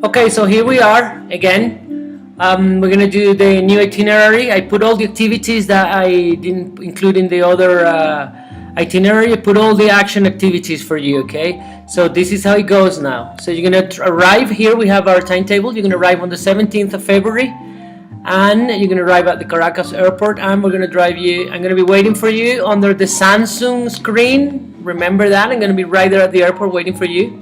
Okay, so here we are again. We're gonna do the new itinerary. I put all the activities that I didn't include in the other itinerary. I put all the action activities for you, okay? So this is how it goes now. So you're gonna arrive here. We have our timetable. You're gonna arrive on the 17th of February, and you're gonna arrive at the Caracas airport, and we're gonna drive you. I'm gonna be waiting for you under the Samsung screen. Remember that? I'm gonna be right there at the airport waiting for you.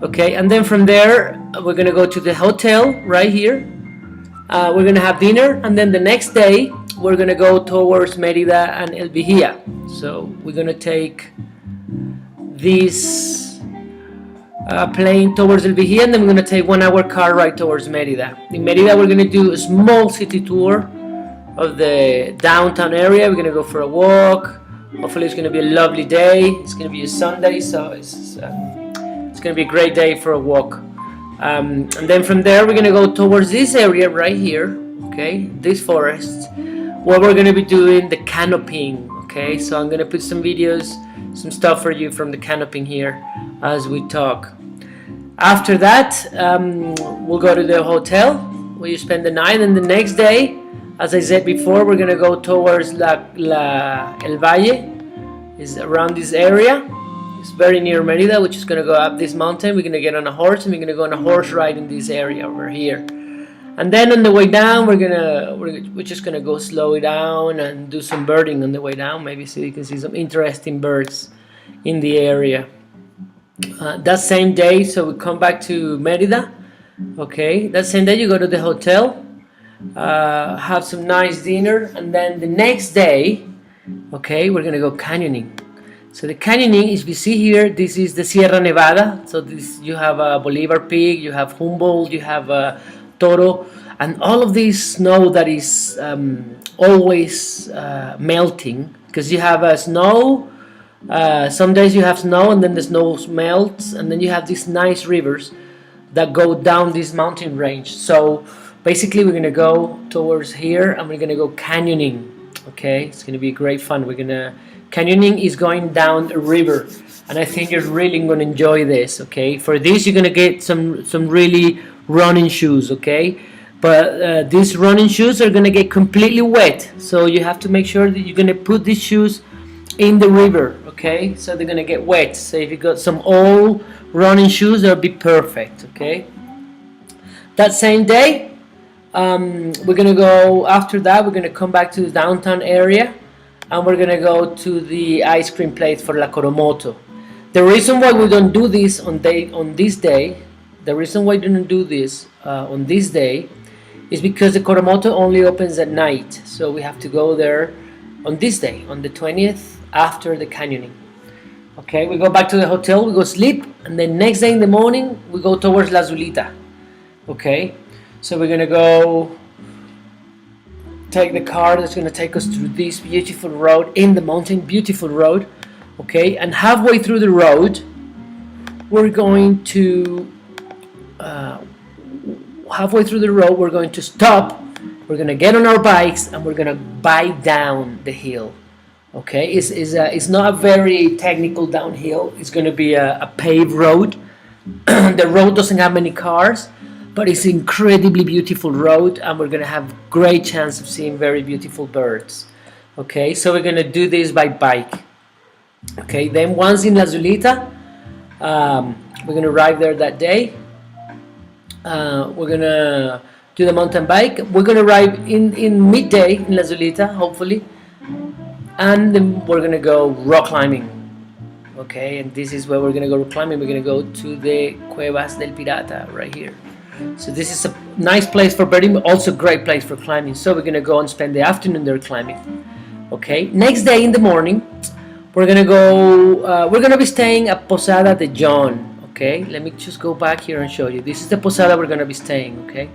Okay, and then from there we're gonna go to the hotel right here. We're gonna have dinner, and then the next day we're gonna go towards Merida and El Vigía. So we're gonna take this plane towards El Vigía, and then we're gonna take 1 hour car ride towards Merida. In Merida we're gonna do a small city tour of the downtown area. We're gonna go for a walk. Hopefully it's gonna be a lovely day. It's gonna be a Sunday, so it's gonna be a great day for a walk. And then from there we're gonna go towards this area right here, okay, this forest, where we're gonna be doing the canopying. Okay, so I'm gonna put some videos, some stuff for you from the canopying here as we talk. After that we'll go to the hotel where you spend the night, and the next day, as I said before, we're gonna go towards El Valle. Is around this area. It's very near Merida, which is going to go up this mountain. We're going to get on a horse, and we're going to go on a horse ride in this area over here. And then on the way down, we're just going to go slow it down and do some birding on the way down, maybe so you can see some interesting birds in the area. That same day, so we come back to Merida. Okay, that same day you go to the hotel, have some nice dinner, and then the next day, okay, we're going to go canyoning. So the canyoning, as we see here, this is the Sierra Nevada. So this, you have Bolivar Peak, you have Humboldt, you have Toro, and all of this snow that is always melting, because you have snow. Some days you have snow, and then the snow melts, and then you have these nice rivers that go down this mountain range. So basically, we're gonna go towards here, and we're gonna go canyoning. Okay, it's gonna be great fun. Canyoning is going down a river, and I think you're really gonna enjoy this. Okay, for this you're gonna get some really running shoes. Okay, but these running shoes are gonna get completely wet, so you have to make sure that you're gonna put these shoes in the river. Okay, so they're gonna get wet. So if you got some old running shoes, that'll be perfect. Okay, that same day we're gonna go. After that, we're gonna come back to the downtown area, and we're gonna go to the ice cream place for La Coromoto. The reason why we don't do this on this day, is because the Coromoto only opens at night. So we have to go there on this day, on the 20th, after the canyoning. Okay, we go back to the hotel, we go sleep, and then next day in the morning we go towards La Zulita. Okay, so we're gonna go take the car that's going to take us through this beautiful road in the mountain, beautiful road. Okay, and halfway through the road we're going to stop. We're going to get on our bikes, and we're going to bike down the hill. Okay, it's not a very technical downhill. It's going to be a paved road. The road doesn't have many cars, but it's an incredibly beautiful road, and we're gonna have great chance of seeing very beautiful birds. Okay, so we're gonna do this by bike. Okay, then once in La Zulita, we're gonna arrive there that day. We're gonna do the mountain bike. We're gonna arrive in midday in La Zulita, hopefully, and then we're gonna go rock climbing. Okay, and this is where we're gonna go rock climbing. We're gonna go to the Cuevas del Pirata right here. So this is a nice place for birding, but also a great place for climbing. So we're gonna go and spend the afternoon there climbing. Okay. Next day in the morning, we're gonna go. We're gonna be staying at Posada de John. Okay. Let me just go back here and show you. This is the posada we're gonna be staying. Okay.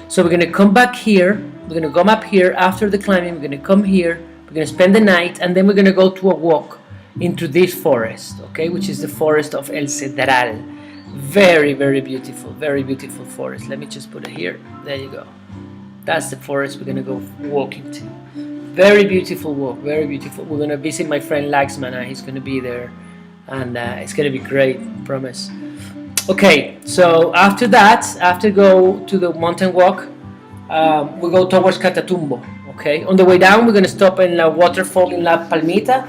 So we're gonna come back here. We're gonna come up here after the climbing. We're gonna come here. We're gonna spend the night, and then we're gonna go to a walk into this forest. Okay, which is the forest of El Cedral. Very, very beautiful forest. Let me just put it here. There you go. That's the forest we're gonna go walking to. Very beautiful walk, very beautiful. We're gonna visit my friend Laxman. He's gonna be there, and it's gonna be great, promise. Okay, so after that, after go to the mountain walk, we go towards Catatumbo. Okay, on the way down, we're gonna stop in a waterfall in La Palmita,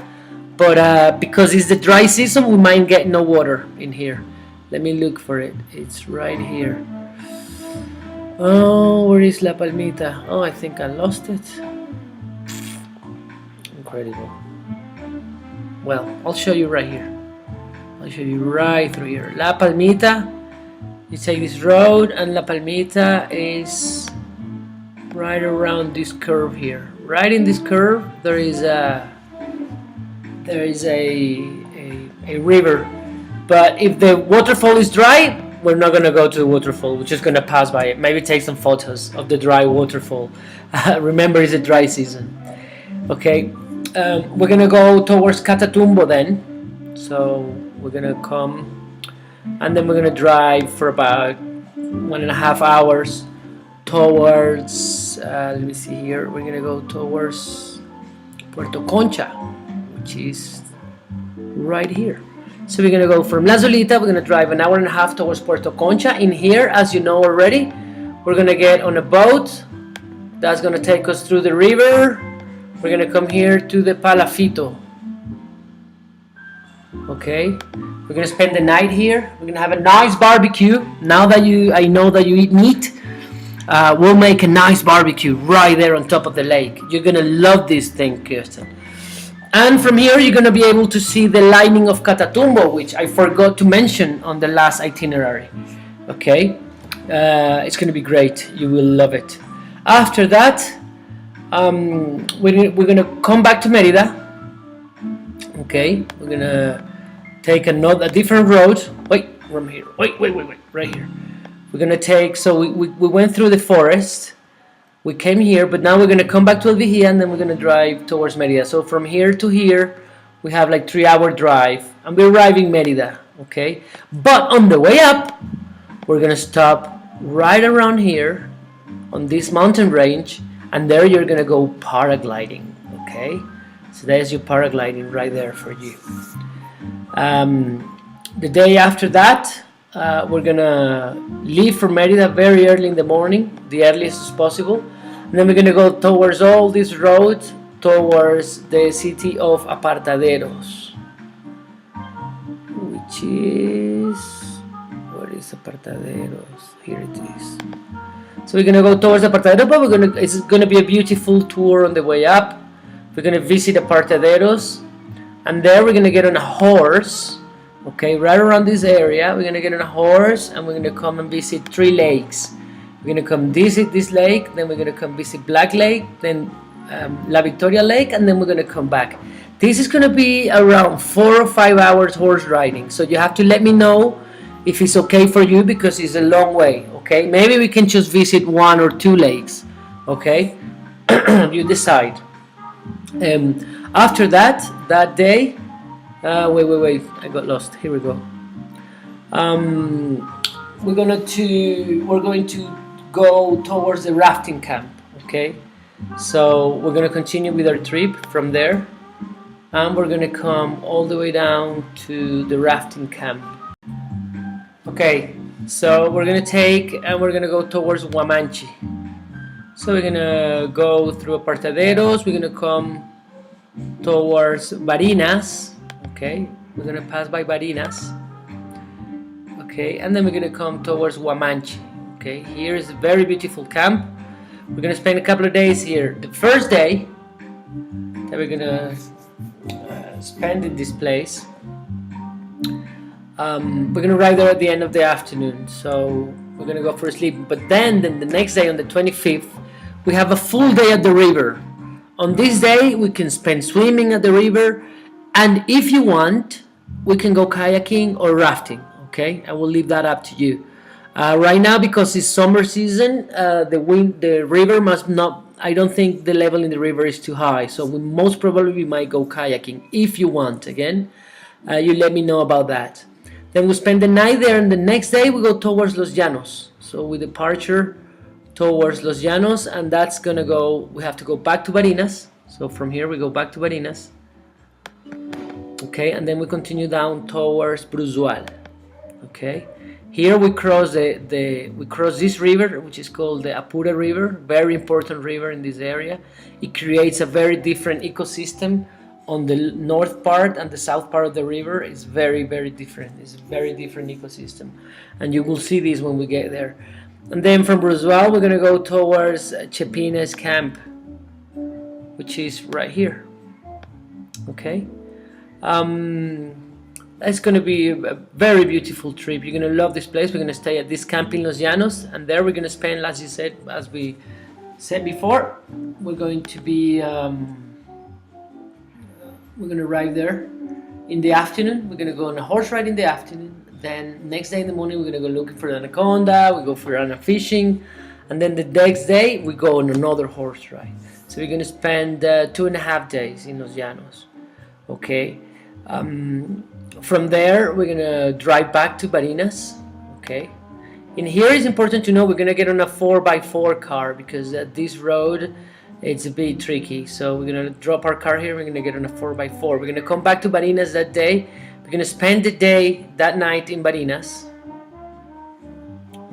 but because it's the dry season, we might get no water in here. Let me look for it. It's right here. Oh, where is La Palmita? Oh, I think I lost it. Incredible. Well, I'll show you right here. I'll show you right through here. La Palmita. You take this road, and La Palmita is right around this curve here. Right in this curve, there is a river. But if the waterfall is dry, we're not gonna go to the waterfall. We're just gonna pass by it. Maybe take some photos of the dry waterfall. Remember, it's a dry season. Okay, we're gonna go towards Catatumbo then. So we're gonna come, and then we're gonna drive for about 1.5 hours towards. Let me see here. We're gonna go towards Puerto Concha, which is right here. So we're gonna go from La Solita. We're gonna drive 1.5 hours towards Puerto Concha. In here, as you know already, we're gonna get on a boat. That's gonna take us through the river. We're gonna come here to the Palafito. Okay, we're gonna spend the night here. We're gonna have a nice barbecue. Now that I know that you eat meat, we'll make a nice barbecue right there on top of the lake. You're gonna love this thing, Kirsten. And from here, you're gonna be able to see the lining of Catatumbo, which I forgot to mention on the last itinerary. Okay, it's gonna be great. You will love it. After that, we're gonna come back to Merida. Okay, we're gonna take a different road. Wait, from here. Wait, right here. We're gonna take. So we went through the forest. We came here, but now we're gonna come back to El Vigía, and then we're gonna drive towards Merida. So from here to here, we have like 3-hour drive, and we're arriving Merida. Okay, but on the way up, we're gonna stop right around here on this mountain range, and there you're gonna go paragliding. Okay, so there's your paragliding right there for you. The day after that, we're gonna leave from Merida very early in the morning, the earliest as possible, and then we're gonna go towards all this road towards the city of Apartaderos, which is, where is Apartaderos? Here it is. So we're gonna go towards Apartaderos, but it's gonna be a beautiful tour on the way up. We're gonna visit Apartaderos, and there we're gonna get on a horse. Okay, right around this area, we're gonna get on a horse, and we're gonna come and visit 3 lakes. We're gonna come visit this lake, then we're gonna come visit Black Lake, then La Victoria Lake, and then we're gonna come back. This is gonna be around 4 or 5 hours horse riding, so you have to let me know if it's okay for you, because it's a long way. Okay, maybe we can just visit 1 or 2 lakes. Okay, you decide. After that day, wait, I got lost. Here we go. We're going to go towards the rafting camp. Okay, so we're going to continue with our trip from there, and we're going to come all the way down to the rafting camp. Okay, so we're going to go towards Huamanchi. So we're gonna go through Apartaderos. We're gonna come towards Barinas. Okay, we're gonna pass by Barinas. Okay, and then we're gonna come towards Huamanchi. Okay, here is a very beautiful camp. We're gonna spend a couple of days here. The first day that we're gonna spend in this place, we're gonna ride there at the end of the afternoon. So we're gonna go for a sleep. But then the next day, on the 25th, we have a full day at the river. On this day, we can spend swimming at the river, and if you want, we can go kayaking or rafting. Okay, I will leave that up to you. Right now, because it's summer season, the river must not. I don't think the level in the river is too high, so we most probably might go kayaking if you want. Again, you let me know about that. Then we spend the night there, and the next day we go towards Los Llanos. So with departure towards Los Llanos, and that's gonna go. We have to go back to Barinas. So from here we go back to Barinas. Okay, and then we continue down towards Bruzual. Okay, Here we cross we cross this river, which is called the Apure River, very important river in this area. It creates a very different ecosystem on the north part and the south part of the river. Is very, very different. It's a very different ecosystem, and you will see this when we get there. And then from Bruzual, we're gonna go towards Chepines camp, which is right here. Okay. It's going to be a very beautiful trip. You're going to love this place. We're going to stay at this camp in Los Llanos, and there we're going to spend, as you said, as we said before, we're going to be we're going to arrive there in the afternoon. We're going to go on a horse ride in the afternoon. Then next day in the morning we're going to go looking for the anaconda. We go for anaconda fishing, and then the next day we go on another horse ride. So we're going to spend 2.5 days in Los Llanos. Okay. From there we're gonna drive back to Barinas. Okay, in here it's important to know we're gonna get on a 4x4 car because this road it's a bit tricky. So we're gonna drop our car here. We're gonna get on a 4x4. We're gonna come back to Barinas that day. We're gonna spend the day that night in Barinas.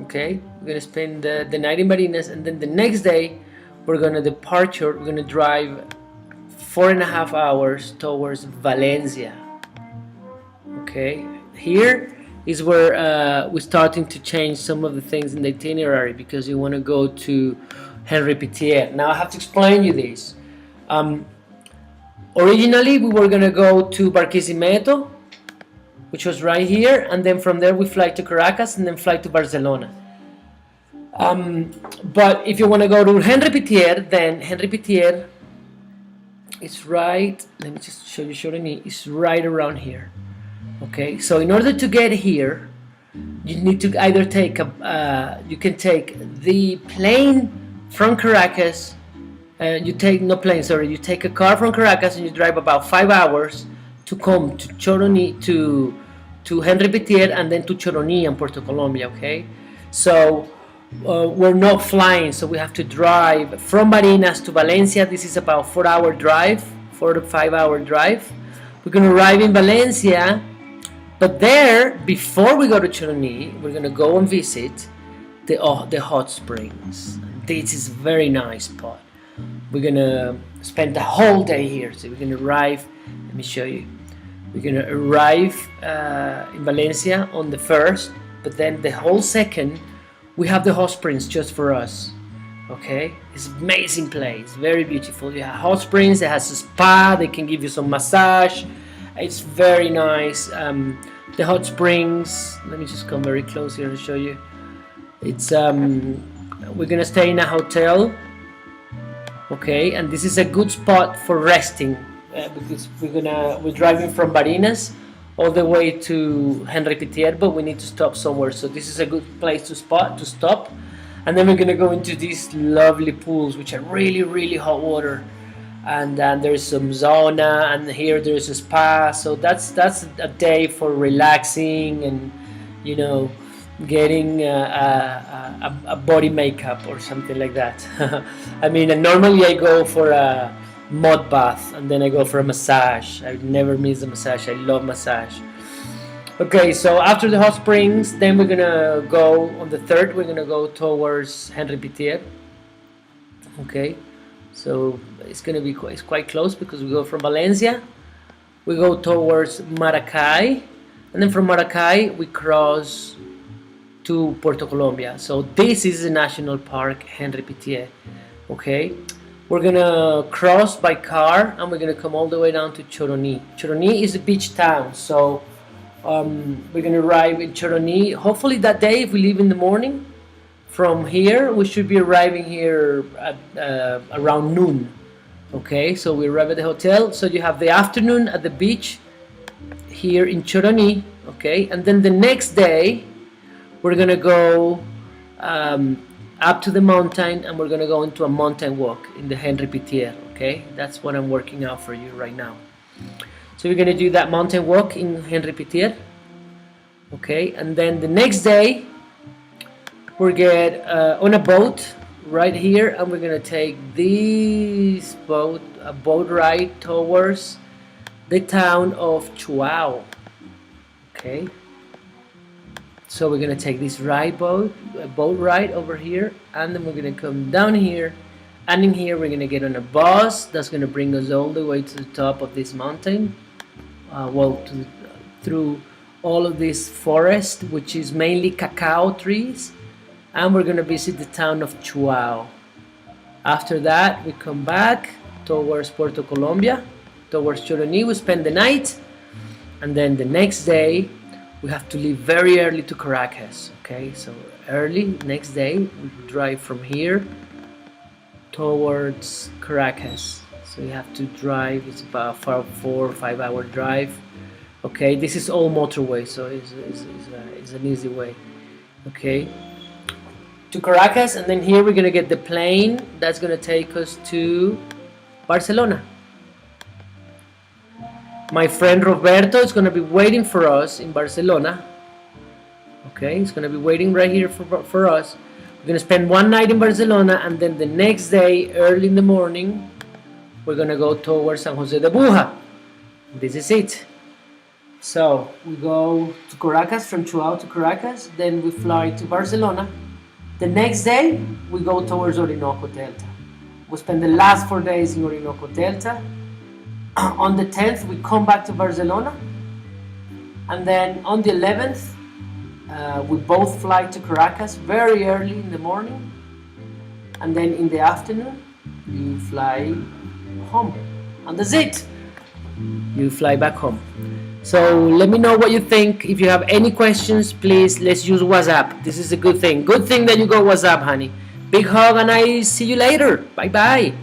Okay, we're gonna spend the night in Barinas, and then the next day we're gonna departure. We're gonna drive 4.5 hours towards Valencia. Okay, here is where we're starting to change some of the things in the itinerary because you want to go to Henri Pittier. Now I have to explain you this. Originally we were going to go to Barquisimeto, which was right here, and then from there we fly to Caracas and then fly to Barcelona. But if you want to go to Henri Pittier, then Henri Pittier is right, let me just show you Choroní, it's right around here. Okay, so in order to get here, you need to either take you can take the plane from Caracas. You take a car from Caracas and you drive about 5 hours to come to Choroní, to Henri Pittier, and then to Choroní and Puerto Colombia. Okay, so we're not flying, so we have to drive from Barinas to Valencia. This is about 4 to 5 hour drive. We're gonna arrive in Valencia. But there, before we go to Choroní, we're gonna go and visit the hot springs. This is a very nice spot. We're gonna spend the whole day here. So we're gonna arrive. Let me show you. We're gonna arrive in Valencia on the 1st, but then the whole 2nd, we have the hot springs just for us. Okay, it's an amazing place, very beautiful. You have hot springs. It has a spa. They can give you some massage. It's very nice. The hot springs, let me just come very close here to show you. It's we're gonna stay in a hotel. Okay, and this is a good spot for resting because we're driving from Barinas all the way to Henri Pittier, but we need to stop somewhere. So this is a good place to stop. And then we're gonna go into these lovely pools, which are really, really hot water. And then there's some sauna, and here there's a spa. So that's a day for relaxing and, you know, getting a body makeup or something like that. I mean, and normally I go for a mud bath and then I go for a massage. I never miss a massage. I love massage. Okay, so after the hot springs, then we're gonna go on the 3rd. We're gonna go towards Henri Pittier. Okay. So it's gonna be quite close because we go from Valencia, we go towards Maracay, and then from Maracay we cross to Puerto Colombia. So this is the national park Henri Pittier. Okay, we're gonna cross by car and we're gonna come all the way down to Choroní. Choroní is a beach town, so we're gonna arrive in Choroní hopefully that day. If we leave in the morning from here, we should be arriving here at around noon. Okay, so we arrive at the hotel. So you have the afternoon at the beach here in Choroní. Okay, and then the next day we're gonna go up to the mountain and we're gonna go into a mountain walk in the Henri Pittier. Okay, that's what I'm working out for you right now. So we're gonna do that mountain walk in Henri Pittier. Okay, and then the next day we'll get on a boat right here, and we're gonna take this a boat ride towards the town of Chuao. Okay, So we're gonna take this boat ride over here, and then we're gonna come down here, and in here we're gonna get on a bus that's gonna bring us all the way to the top of this mountain. Through all of this forest, which is mainly cacao trees, and we're gonna visit the town of Chuao. After that, we come back towards Puerto Colombia, towards Choroní. We spend the night, and then the next day we have to leave very early to Caracas. Okay, so early next day we drive from here towards Caracas. So you have to drive. It's about 4 or 5 hour drive. Okay, this is all motorway, so it's an easy way. Okay, to Caracas, and then here we're gonna get the plane that's gonna take us to Barcelona. My friend Roberto is going to be waiting for us in Barcelona. Okay, he's going to be waiting right here for us. We're going to spend one night in Barcelona, and then the next day, early in the morning, we're going to go towards San Jose de Buja. This is it. So we go to Caracas, from Chuao to Caracas, then we fly to Barcelona. The next day, we go towards Orinoco Delta. We spend the last 4 days in Orinoco Delta. On the 10th, we come back to Barcelona, and then on the 11th, we both fly to Caracas very early in the morning, and then in the afternoon, you fly home, and that's it. You fly back home. So let me know what you think. If you have any questions, please, let's use WhatsApp. This is a good thing. Good thing that you got WhatsApp, honey. Big hug, and I see you later. Bye-bye.